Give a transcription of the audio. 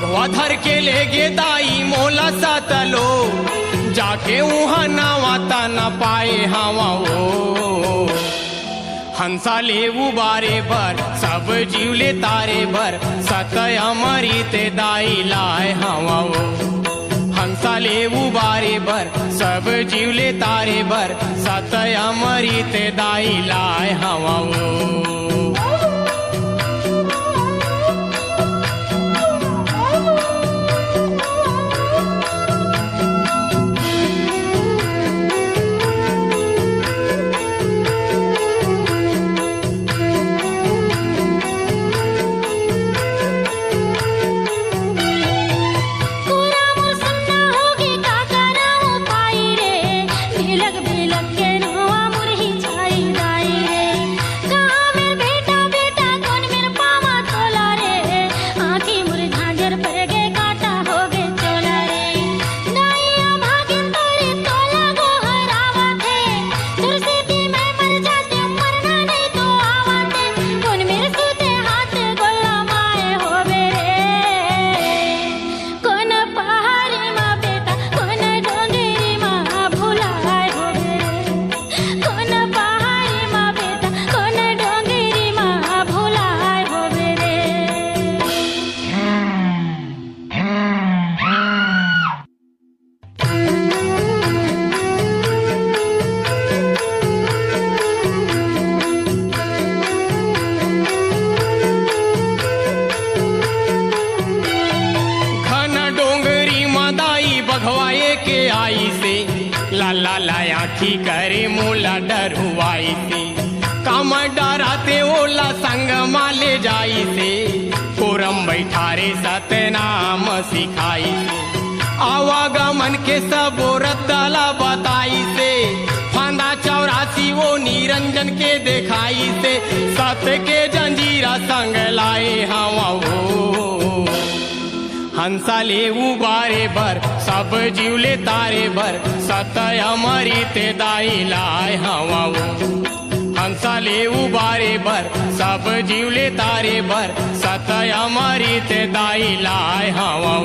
भगवा धर के ले गे दाई मोला सातलो जाके उहा नावाता न पाए हवा ओ हंसा ले उबारे भर सब जीवले तारे भर सतय अमरी ते दाई लाए हवा ओ हंसा ले उबारे भर सब जीवले तारे भर सतय अमरी ते दाई लाए हवा ओ लाला लाया की करे मोला डरुआई से काम डराते ओला संग माले जाई से कोरम बैठारे सतनाम सिखाई से आवागमन के सब रतला बताई से फांदा 84 वो निरंजन के देखाई से सत के जंजीरा संग लाए हवा वो हंसा ले उबारे भर सब जीवले तारे भर सतय अमरी ते दाई लाए हवा हंसा ले उबारे भर सब जीवले तारे भर सतय अमरी ते दाई लाए हवा